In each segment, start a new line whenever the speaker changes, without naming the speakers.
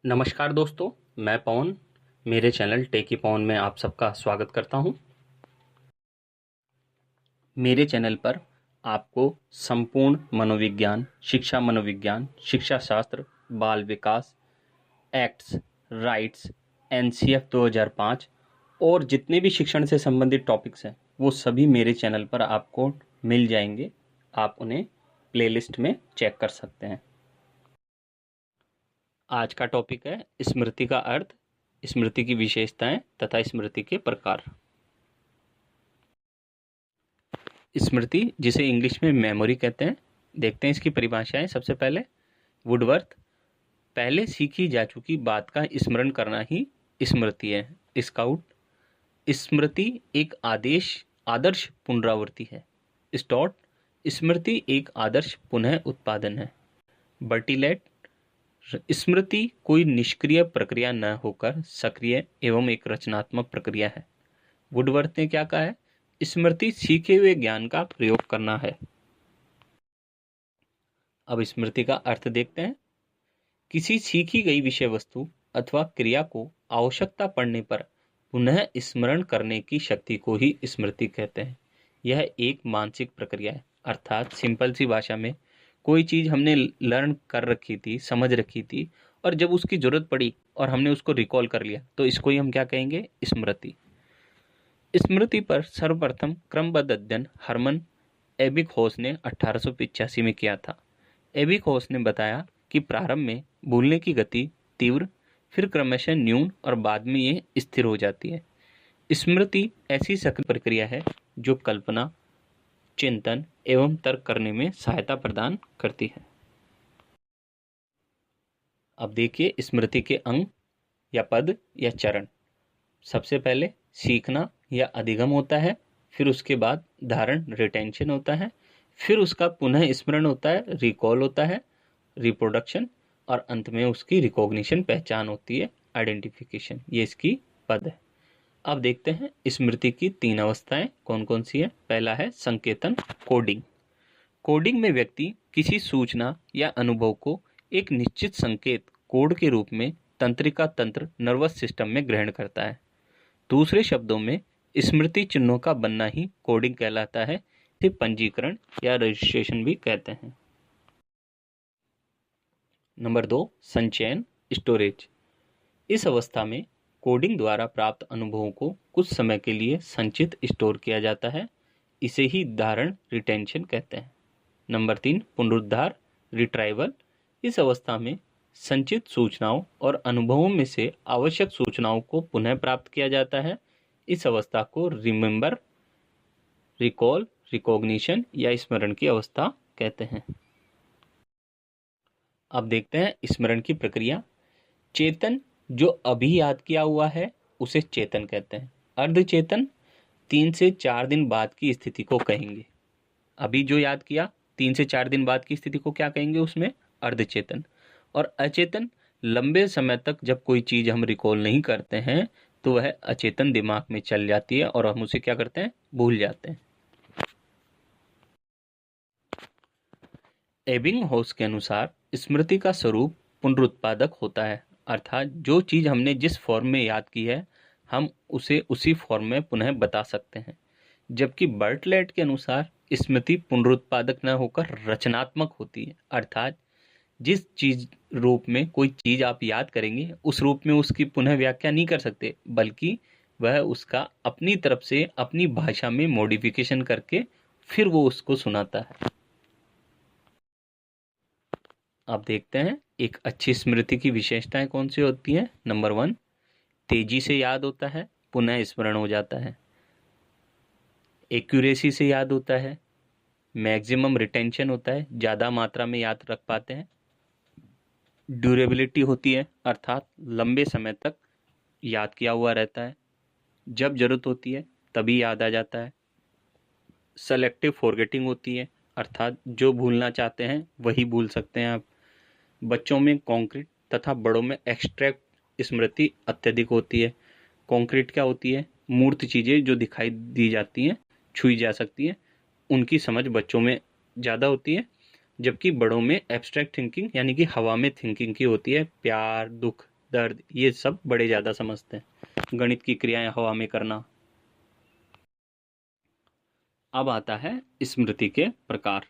नमस्कार दोस्तों, मैं पवन मेरे चैनल टेकी पवन में आप सबका स्वागत करता हूं। मेरे चैनल पर आपको संपूर्ण मनोविज्ञान, शिक्षा शास्त्र, बाल विकास, एक्ट्स, राइट्स, एनसीएफ 2005 और जितने भी शिक्षण से संबंधित टॉपिक्स हैं वो सभी मेरे चैनल पर आपको मिल जाएंगे। आप उन्हें प्लेलिस्ट में चेक कर सकते हैं। आज का टॉपिक है स्मृति का अर्थ, स्मृति की विशेषताएं तथा स्मृति के प्रकार। स्मृति, जिसे इंग्लिश में मेमोरी कहते हैं, देखते हैं इसकी परिभाषाएं। सबसे पहले वुडवर्थ, पहले सीखी जा चुकी बात का स्मरण करना ही स्मृति है। स्काउट, स्मृति एक आदर्श पुनरावृत्ति है। स्टॉट, स्मृति एक आदर्श पुनः उत्पादन है। बर्टिलेट, स्मृति कोई निष्क्रिय प्रक्रिया न होकर सक्रिय एवं एक रचनात्मक प्रक्रिया है। वुडवर्थ ने क्या कहा है? स्मृति सीखे हुए ज्ञान का प्रयोग करना है। अब स्मृति का अर्थ देखते हैं। किसी सीखी गई विषय वस्तु अथवा क्रिया को आवश्यकता पड़ने पर पुनः स्मरण करने की शक्ति को ही स्मृति कहते हैं। यह एक मानसिक प्रक्रिया है, अर्थात सिंपल सी भाषा में कोई चीज हमने लर्न कर रखी थी, समझ रखी थी, और जब उसकी जरूरत पड़ी और हमने उसको रिकॉल कर लिया तो इसको ही हम क्या कहेंगे? स्मृति। स्मृति पर सर्वप्रथम क्रमबद्ध अध्ययन हरमन एबिंगहॉस ने 1885 में किया था। एबिंगहॉस ने बताया कि प्रारंभ में भूलने की गति तीव्र, फिर क्रमशः न्यून और बाद में ये स्थिर हो जाती है। स्मृति ऐसी सक्रिय प्रक्रिया है जो कल्पना, चिंतन एवं तर्क करने में सहायता प्रदान करती है। अब देखिए स्मृति के अंग या पद या चरण। सबसे पहले सीखना या अधिगम होता है, फिर उसके बाद धारण रिटेंशन होता है, फिर उसका पुनः स्मरण होता है, रिकॉल होता है, रिप्रोडक्शन, और अंत में उसकी रिकॉग्निशन, पहचान होती है, आइडेंटिफिकेशन। ये इसकी पद है। अब देखते हैं स्मृति की 3 अवस्थाएं कौन कौन सी है। पहला है संकेतन, कोडिंग। कोडिंग में व्यक्ति किसी सूचना या अनुभव को एक निश्चित संकेत कोड के रूप में तंत्रिका तंत्र नर्वस सिस्टम में ग्रहण करता है। दूसरे शब्दों में स्मृति चिन्हों का बनना ही कोडिंग कहलाता है। इसे पंजीकरण या रजिस्ट्रेशन भी कहते हैं। नंबर 2, संचयन, स्टोरेज। इस अवस्था में कोडिंग द्वारा प्राप्त अनुभवों को कुछ समय के लिए संचित स्टोर किया जाता है। इसे ही धारण, रिटेंशन कहते हैं। नंबर 3, पुनरुद्धार, रिट्राइवल। इस अवस्था में संचित सूचनाओं और अनुभवों में से आवश्यक सूचनाओं को पुनः प्राप्त किया जाता है। इस अवस्था को रिमेंबर, रिकॉल, रिकॉग्निशन या स्मरण की अवस्था कहते हैं। अब देखते हैं स्मरण की प्रक्रिया। चेतन, जो अभी याद किया हुआ है उसे चेतन कहते हैं। अर्धचेतन 3 से 4 दिन बाद की स्थिति को कहेंगे। अभी जो याद किया 3 से 4 दिन बाद की स्थिति को क्या कहेंगे? उसमें अर्धचेतन। और अचेतन, लंबे समय तक जब कोई चीज हम रिकॉल नहीं करते हैं तो वह अचेतन दिमाग में चल जाती है और हम उसे क्या करते हैं? भूल जाते हैं। एबिंगहॉस के अनुसार स्मृति का स्वरूप पुनरुत्पादक होता है, अर्थात जो चीज हमने जिस फॉर्म में याद की है हम उसे उसी फॉर्म में पुनः बता सकते हैं। जबकि बर्टलेट के अनुसार स्मृति पुनरुत्पादक न होकर रचनात्मक होती है, अर्थात जिस चीज रूप में कोई चीज आप याद करेंगे उस रूप में उसकी पुनः व्याख्या नहीं कर सकते, बल्कि वह उसका अपनी तरफ से अपनी भाषा में मॉडिफिकेशन करके फिर वो उसको सुनाता है। अब देखते हैं एक अच्छी स्मृति की विशेषताएं कौन सी होती हैं। नंबर 1, तेजी से याद होता है, पुनः स्मरण हो जाता है। एक्यूरेसी से याद होता है। मैक्सिमम रिटेंशन होता है, ज़्यादा मात्रा में याद रख पाते हैं। ड्यूरेबिलिटी होती है, अर्थात लंबे समय तक याद किया हुआ रहता है, जब जरूरत होती है तभी याद आ जाता है। सेलेक्टिव फॉरगेटिंग होती है, अर्थात जो भूलना चाहते हैं वही भूल सकते हैं आप। बच्चों में कॉन्क्रीट तथा बड़ों में एक्सट्रैक्ट स्मृति अत्यधिक होती है। कॉन्क्रीट क्या होती है? मूर्त चीज़ें जो दिखाई दी जाती हैं, छुई जा सकती हैं, उनकी समझ बच्चों में ज़्यादा होती है। जबकि बड़ों में एब्स्ट्रैक्ट थिंकिंग यानी कि हवा में थिंकिंग की होती है। प्यार, दुख, दर्द, ये सब बड़े ज़्यादा समझते हैं। गणित की क्रियाएं हवा में करना। अब आता है स्मृति के प्रकार।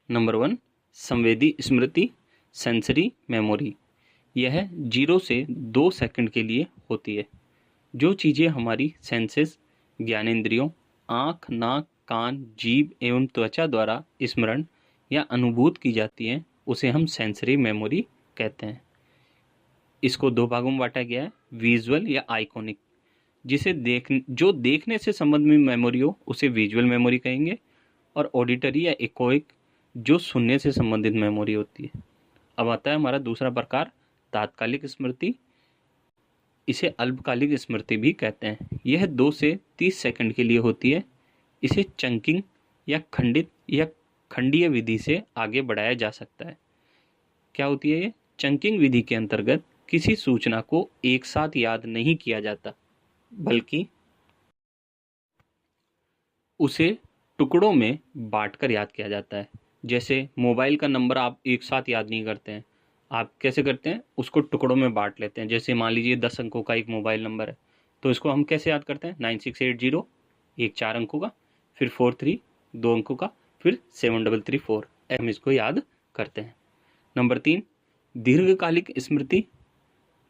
नंबर 1, संवेदी स्मृति, सेंसरी मेमोरी। यह 0 से 2 सेकंड के लिए होती है। जो चीज़ें हमारी सेंसेस, ज्ञानेंद्रियों, आँख, नाक, कान, जीभ एवं त्वचा द्वारा स्मरण या अनुभूत की जाती हैं, उसे हम सेंसरी मेमोरी कहते हैं। इसको 2 भागों में बांटा गया है, विजुअल या आइकॉनिक। जो देखने से संबंध में मेमोरी हो उसे विजुअल मेमोरी कहेंगे, और ऑडिटरी या इकोइक, जो सुनने से संबंधित मेमोरी होती है। अब आता है हमारा दूसरा प्रकार, तात्कालिक स्मृति। इसे अल्पकालिक स्मृति भी कहते हैं। यह 2 से 30 सेकंड के लिए होती है। इसे चंकिंग या खंडीय विधि से आगे बढ़ाया जा सकता है। क्या होती है ये? चंकिंग विधि के अंतर्गत किसी सूचना को एक साथ याद नहीं किया जाता, बल्कि उसे टुकड़ों में बांटकर याद किया जाता है। जैसे मोबाइल का नंबर आप एक साथ याद नहीं करते हैं, आप कैसे करते हैं? उसको टुकड़ों में बांट लेते हैं। जैसे मान लीजिए 10 अंकों का एक मोबाइल नंबर है, तो इसको हम कैसे याद करते हैं? 9680, एक 4 अंकों का, फिर 43 2 अंकों का, फिर 7334, हम इसको याद करते हैं। नंबर 3, दीर्घकालिक स्मृति।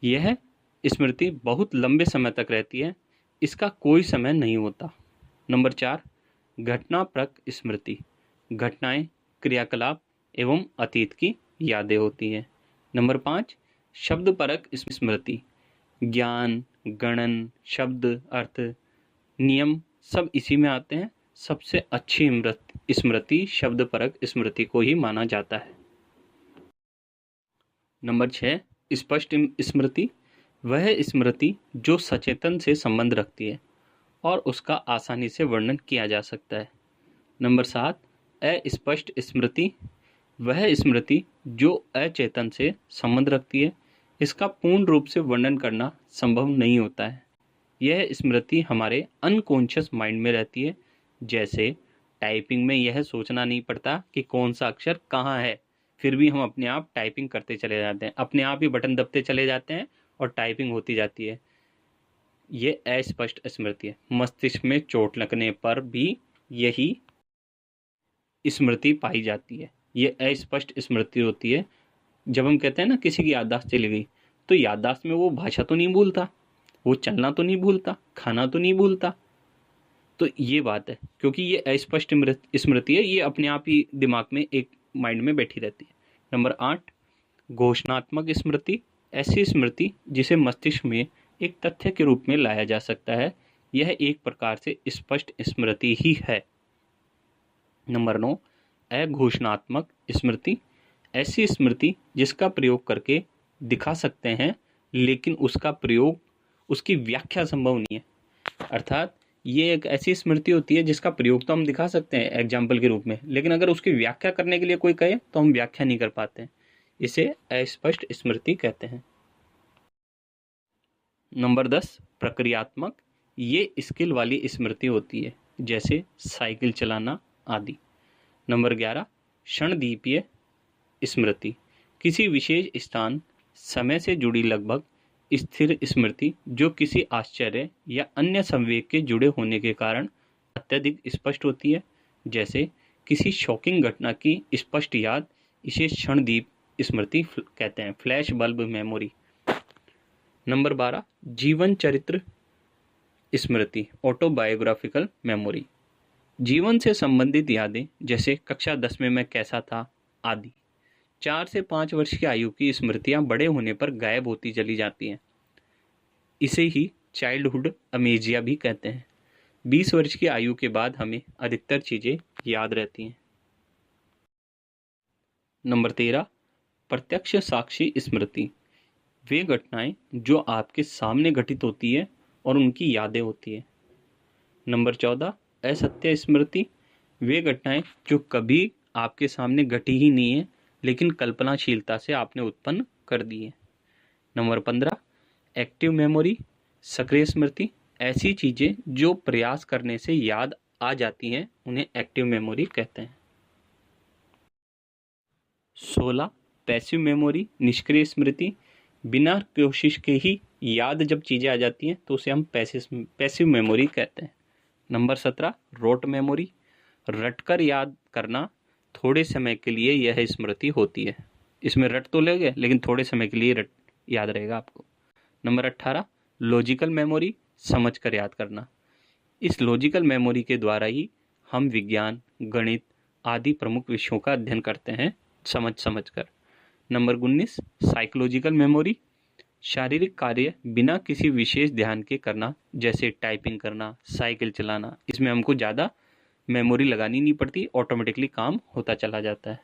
यह स्मृति बहुत लंबे समय तक रहती है, इसका कोई समय नहीं होता। नंबर 4, घटनापरक स्मृति। घटनाएं, क्रियाकलाप एवं अतीत की यादें होती हैं। नंबर 5, शब्दपरक स्मृति। ज्ञान, गणन, शब्द, अर्थ, नियम सब इसी में आते हैं। सबसे अच्छी स्मृति शब्दपरक स्मृति को ही माना जाता है। नंबर 6, स्पष्ट स्मृति। वह स्मृति जो सचेतन से संबंध रखती है और उसका आसानी से वर्णन किया जा सकता है। नंबर 7, अस्पष्ट स्मृति। वह स्मृति जो अचेतन से संबंध रखती है, इसका पूर्ण रूप से वर्णन करना संभव नहीं होता है। यह स्मृति हमारे अनकॉन्शियस माइंड में रहती है। जैसे टाइपिंग में यह सोचना नहीं पड़ता कि कौन सा अक्षर कहाँ है, फिर भी हम अपने आप टाइपिंग करते चले जाते हैं, अपने आप ही बटन दबते चले जाते हैं और टाइपिंग होती जाती है। ये अस्पष्ट स्मृति है। मस्तिष्क में चोट लगने पर भी यही स्मृति पाई जाती है। ये अस्पष्ट स्मृति होती है। जब हम कहते हैं ना किसी की याददाश्त चली गई, तो याददाश्त में वो भाषा तो नहीं भूलता, वो चलना तो नहीं भूलता, खाना तो नहीं भूलता। तो ये बात है, क्योंकि ये अस्पष्ट स्मृति है, ये अपने आप ही दिमाग में एक माइंड में बैठी रहती है। नंबर 8, घोषणात्मक स्मृति। ऐसी स्मृति जिसे मस्तिष्क में एक तथ्य के रूप में लाया जा सकता है, यह एक प्रकार से स्पष्ट स्मृति ही है। नंबर 9, अघोषणात्मक स्मृति। ऐसी स्मृति जिसका प्रयोग करके दिखा सकते हैं, लेकिन उसका प्रयोग, उसकी व्याख्या संभव नहीं है। अर्थात ये एक ऐसी स्मृति होती है जिसका प्रयोग तो हम दिखा सकते हैं एग्जाम्पल के रूप में, लेकिन अगर उसकी व्याख्या करने के लिए कोई कहे तो हम व्याख्या नहीं कर पाते हैं। इसे अस्पष्ट स्मृति कहते हैं। नंबर 10, प्रक्रियात्मक। ये स्किल वाली स्मृति होती है, जैसे साइकिल चलाना आदि। नंबर 11, क्षणदीपीय स्मृति। किसी विशेष स्थान, समय से जुड़ी लगभग स्थिर स्मृति, जो किसी आश्चर्य या अन्य संवेग के जुड़े होने के कारण अत्यधिक स्पष्ट होती है। जैसे किसी शॉकिंग घटना की स्पष्ट याद, इसे क्षणदीप स्मृति कहते हैं, फ्लैश बल्ब मेमोरी। नंबर 12, जीवन चरित्र स्मृति, ऑटोबायोग्राफिकल मेमोरी। जीवन से संबंधित यादें, जैसे कक्षा 10 में मैं कैसा था आदि। 4 से 5 वर्ष की आयु की स्मृतियां बड़े होने पर गायब होती चली जाती हैं। इसे ही चाइल्डहुड अमेजिया भी कहते हैं। 20 वर्ष की आयु के बाद हमें अधिकतर चीजें याद रहती हैं। नंबर 13, प्रत्यक्ष साक्षी स्मृति। वे घटनाएं जो आपके सामने घटित होती है और उनकी यादें होती है। नंबर 14, असत्य स्मृति। वे घटनाएं जो कभी आपके सामने घटी ही नहीं है, लेकिन कल्पनाशीलता से आपने उत्पन्न कर दी है। नंबर 15, एक्टिव मेमोरी, सक्रिय स्मृति। ऐसी चीजें जो प्रयास करने से याद आ जाती हैं, उन्हें एक्टिव मेमोरी कहते हैं। 16, पैसिव मेमोरी, निष्क्रिय स्मृति। बिना कोशिश के ही याद जब चीज़ें आ जाती हैं तो उसे हम पैसिव मेमोरी कहते हैं। नंबर 17 रोट मेमोरी, रटकर याद करना, थोड़े समय के लिए यह स्मृति होती है। इसमें रट तो लेंगे लेकिन थोड़े समय के लिए याद रहेगा आपको। नंबर 18 लॉजिकल मेमोरी, समझ कर याद करना। इस लॉजिकल मेमोरी के द्वारा ही हम विज्ञान, गणित आदि प्रमुख विषयों का अध्ययन करते हैं समझ कर। नंबर 19 साइकोलॉजिकल मेमोरी, शारीरिक कार्य बिना किसी विशेष ध्यान के करना, जैसे टाइपिंग करना, साइकिल चलाना। इसमें हमको ज़्यादा मेमोरी लगानी नहीं पड़ती, ऑटोमेटिकली काम होता चला जाता है।